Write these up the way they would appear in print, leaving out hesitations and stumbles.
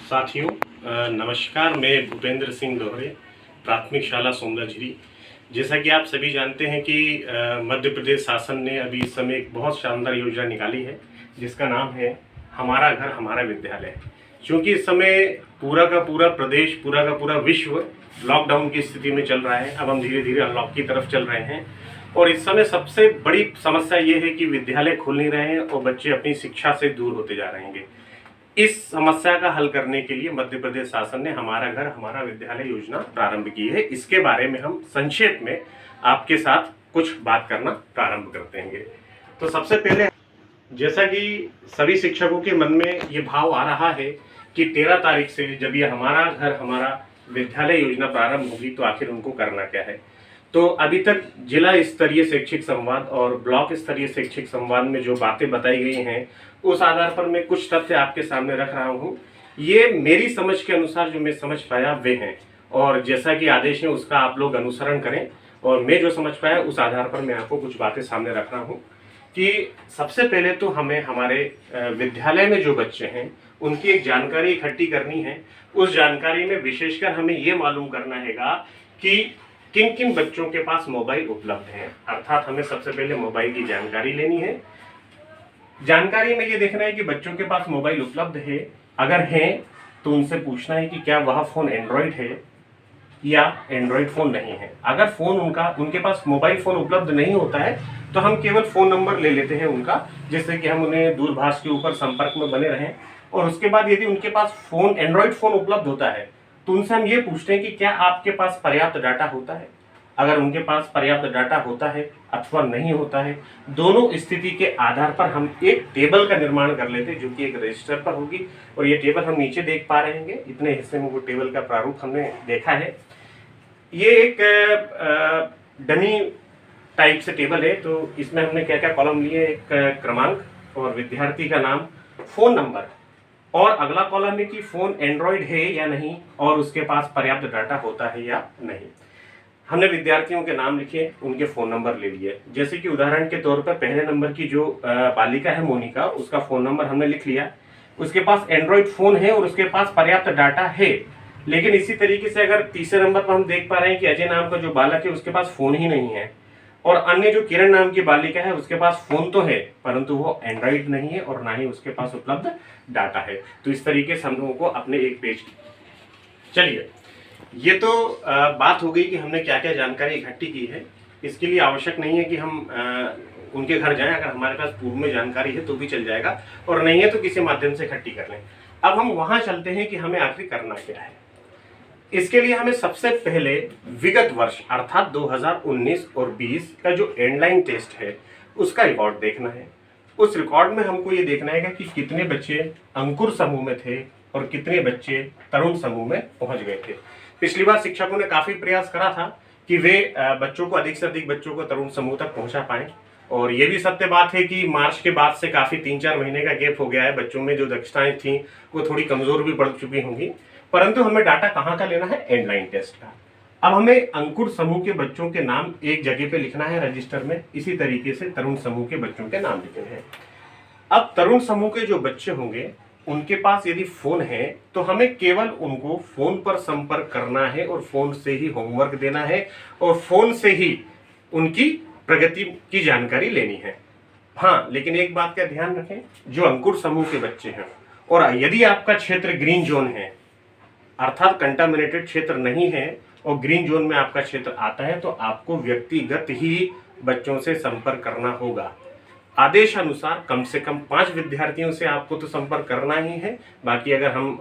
साथियों नमस्कार। मैं भूपेंद्र सिंह दोहरे, प्राथमिक शाला सोमला झिरी। जैसा कि आप सभी जानते हैं कि मध्य प्रदेश शासन ने अभी इस समय एक बहुत शानदार योजना निकाली है जिसका नाम है हमारा घर हमारा विद्यालय। क्योंकि इस समय पूरा का पूरा प्रदेश, पूरा का पूरा विश्व लॉकडाउन की स्थिति में चल रहा है। अब हम धीरे धीरे अनलॉक की तरफ चल रहे हैं और इस समय सबसे बड़ी समस्या ये है कि विद्यालय खुल नहीं रहे हैं और बच्चे अपनी शिक्षा से दूर होते जा रहे हैं। इस समस्या का हल करने के लिए मध्य प्रदेश शासन ने हमारा घर हमारा विद्यालय योजना प्रारंभ की है। इसके बारे में हम संक्षेप में आपके साथ कुछ बात करना प्रारंभ करते हैं। तो सबसे पहले, जैसा कि सभी शिक्षकों के मन में ये भाव आ रहा है कि 13 तारीख से जब ये हमारा घर हमारा विद्यालय योजना प्रारंभ होगी तो आखिर उनको करना क्या है। तो अभी तक जिला स्तरीय शैक्षिक संवाद और ब्लॉक स्तरीय शैक्षिक संवाद में जो बातें बताई गई हैं उस आधार पर मैं कुछ तथ्य आपके सामने रख रहा हूं। ये मेरी समझ के अनुसार जो मैं समझ पाया वे हैं, और जैसा कि आदेश है उसका आप लोग अनुसरण करें। और मैं जो समझ पाया उस आधार पर मैं आपको कुछ बातें सामने रख रहा हूँ कि सबसे पहले तो हमें हमारे विद्यालय में जो बच्चे हैं उनकी एक जानकारी इकट्ठी करनी है। उस जानकारी में विशेषकर हमें ये मालूम करना हैगा कि किन किन बच्चों के पास मोबाइल उपलब्ध है। अर्थात हमें सबसे पहले मोबाइल की जानकारी लेनी है। जानकारी में ये देखना है कि बच्चों के पास मोबाइल उपलब्ध है, अगर है तो उनसे पूछना है कि क्या वह फोन एंड्रॉइड है या एंड्रॉइड फोन नहीं है। अगर फोन उनके पास मोबाइल फोन उपलब्ध नहीं होता है तो हम केवल फोन नंबर ले लेते हैं उनका, जिससे कि हम उन्हें दूरभाष के ऊपर संपर्क में बने रहें। और उसके बाद यदि उनके पास फोन एंड्रॉइड फोन उपलब्ध होता है तो उनसे हम ये पूछते हैं कि क्या आपके पास पर्याप्त डाटा होता है। अगर उनके पास पर्याप्त डाटा होता है अथवा नहीं होता है, दोनों स्थिति के आधार पर हम एक टेबल का निर्माण कर लेते हैं जो कि एक रजिस्टर पर होगी। और ये टेबल हम नीचे देख पा रहे हैं, इतने हिस्से में वो टेबल का प्रारूप हमने देखा है। ये एक डमी टाइप से टेबल है। तो इसमें हमने क्या क्या कॉलम लिए, एक क्रमांक और विद्यार्थी का नाम, फोन नंबर, और अगला कॉलम है कि फोन एंड्रॉइड है या नहीं और उसके पास पर्याप्त डाटा होता है या नहीं। हमने विद्यार्थियों के नाम लिखे, उनके फोन नंबर ले लिए। जैसे कि उदाहरण के तौर पर पहले नंबर की जो बालिका है मोनिका, उसका फोन नंबर हमने लिख लिया। उसके पास एंड्रॉइड फोन है और उसके पास पर्याप्त डाटा है। लेकिन इसी तरीके से अगर तीसरे नंबर पर हम देख पा रहे हैं कि अजय नाम का जो बालक है उसके पास फोन ही नहीं है, और अन्य जो किरण नाम की बालिका है उसके पास फोन तो है परंतु वो एंड्रॉइड नहीं है और ना ही उसके पास उपलब्ध डाटा है। तो इस तरीके से हम लोगों को अपने एक पेज, चलिए ये तो बात हो गई कि हमने क्या क्या जानकारी इकट्ठी की है। इसके लिए आवश्यक नहीं है कि हम उनके घर जाएं। अगर हमारे पास पूर्व में जानकारी है तो भी चल जाएगा, और नहीं है तो किसी माध्यम से इकट्ठी कर लें। अब हम वहां चलते हैं कि हमें आखिर करना क्या है। इसके लिए हमें सबसे पहले विगत वर्ष अर्थात 2019 और 20 का जो एंडलाइन टेस्ट है उसका रिकॉर्ड देखना है। उस रिकॉर्ड में हमको ये देखना है कि कितने बच्चे अंकुर समूह में थे और कितने बच्चे तरुण समूह में पहुंच गए थे। पिछली बार शिक्षकों ने काफी प्रयास करा था कि वे बच्चों को अधिक से अधिक बच्चों को तरुण समूह तक पहुंचा पाएं। और ये भी सत्य बात है कि मार्च के बाद से काफी 3-4 महीने का गैप हो गया है। बच्चों में जो दक्षताएं थी वो थोड़ी कमजोर भी पड़ चुकी होंगी, परंतु हमें डाटा कहाँ का लेना है, एंडलाइन टेस्ट का। अब हमें अंकुर समूह के बच्चों के नाम एक जगह पे लिखना है रजिस्टर में, इसी तरीके से तरुण समूह के बच्चों के नाम लिखने हैं। अब तरुण समूह के जो बच्चे होंगे उनके पास यदि फोन है तो हमें केवल उनको फोन पर संपर्क करना है और फोन से ही होमवर्क देना है और फोन से ही उनकी प्रगति की जानकारी लेनी है। हाँ, लेकिन एक बात का ध्यान रखें, जो अंकुर समूह के बच्चे हैं और यदि आपका क्षेत्र ग्रीन जोन है अर्थात कंटामिनेटेड क्षेत्र नहीं है और ग्रीन जोन में आपका क्षेत्र आता है तो आपको व्यक्तिगत ही बच्चों से संपर्क करना होगा। आदेश अनुसार कम से कम 5 विद्यार्थियों से आपको तो संपर्क करना ही है। बाकी अगर हम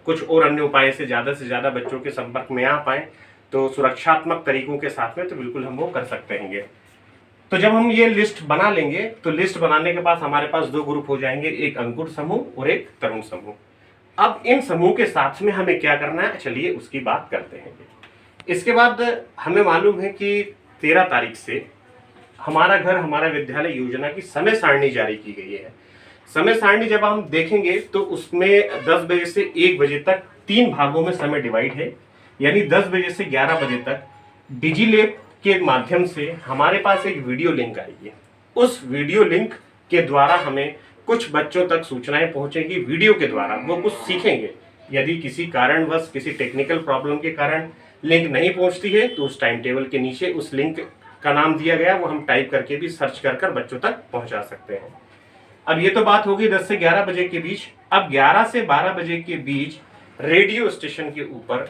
कुछ और अन्य उपाय से ज्यादा बच्चों के संपर्क में आ पाए तो सुरक्षात्मक तरीकों के साथ में तो बिल्कुल हम वो कर सकते हैं। तो जब हम ये लिस्ट बना लेंगे तो लिस्ट बनाने के बाद हमारे पास 2 ग्रुप हो जाएंगे, एक अंकुर समूह और एक तरुण समूह। अब इन समूह के साथ में हमें क्या करना है, चलिए उसकी बात करते हैं। इसके बाद हमें मालूम है कि 13 तारीख से हमारा घर हमारा विद्यालय योजना की समय सारणी जारी की गई है। समय सारणी जब हम देखेंगे तो उसमें 10 बजे से 1 बजे तक 3 भागों में समय डिवाइड है। यानी 10 बजे से 11 बजे तक डिजीलैब के माध्यम से हमारे पास एक वीडियो लिंक आएगी। उस वीडियो लिंक के द्वारा हमें कुछ बच्चों तक सूचनाएं पहुंचेंगी। वीडियो के द्वारा वो कुछ सीखेंगे यदि किसी कारणवश किसी टेक्निकल प्रॉब्लम के कारण लिंक नहीं पहुंचती है तो उस टाइम टेबल के नीचे उस लिंक का नाम दिया गया, वो हम टाइप करके भी सर्च कर बच्चों तक पहुंचा सकते हैं। अब ये तो बात होगी 10 से 11 बजे के बीच। अब 11 से 12 बजे के बीच रेडियो स्टेशन के ऊपर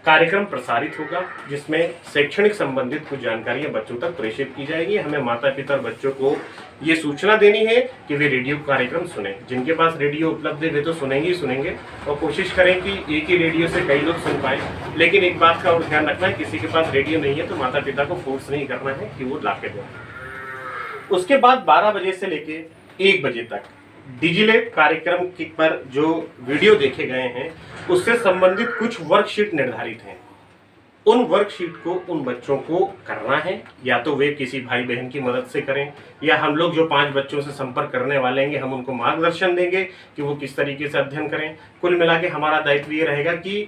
कार्यक्रम प्रसारित होगा, जिसमें शैक्षणिक संबंधित कुछ जानकारियां बच्चों तक प्रेषित की जाएगी। हमें माता पिता और बच्चों को ये सूचना देनी है कि वे रेडियो कार्यक्रम सुने। जिनके पास रेडियो उपलब्ध है वे तो सुनेंगे ही सुनेंगे, और कोशिश करें कि एक ही रेडियो से कई लोग सुन पाए। लेकिन एक बात का और ध्यान रखना है, किसी के पास रेडियो नहीं है तो माता पिता को फोर्स नहीं करना है कि वो ला के दें। उसके बाद 12 बजे से लेके 1 बजे तक डिजिलेट कार्यक्रम पर जो वीडियो देखे गए हैं उससे संबंधित कुछ वर्कशीट निर्धारित हैं। उन वर्कशीट को उन बच्चों को करना है, या तो वे किसी भाई बहन की मदद से करें, या हम लोग जो 5 बच्चों से संपर्क करने वाले हैं हम उनको मार्गदर्शन देंगे कि वो किस तरीके से अध्ययन करें। कुल मिला के हमारा दायित्व ये रहेगा कि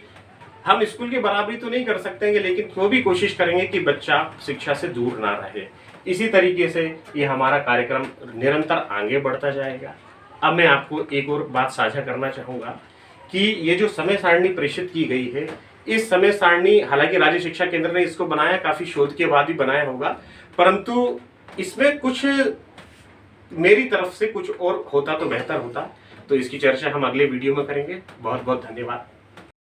हम स्कूल की बराबरी तो नहीं कर सकते हैं, लेकिन वो भी कोशिश करेंगे कि बच्चा शिक्षा से दूर ना रहे। इसी तरीके से ये हमारा कार्यक्रम निरंतर आगे बढ़ता जाएगा। अब मैं आपको एक और बात साझा करना चाहूँगा कि ये जो समय सारणी प्रेषित की गई है, इस समय सारणी हालांकि राज्य शिक्षा केंद्र ने इसको बनाया, काफ़ी शोध के बाद ही बनाया होगा, परंतु इसमें कुछ मेरी तरफ से कुछ और होता तो बेहतर होता। तो इसकी चर्चा हम अगले वीडियो में करेंगे। बहुत बहुत धन्यवाद।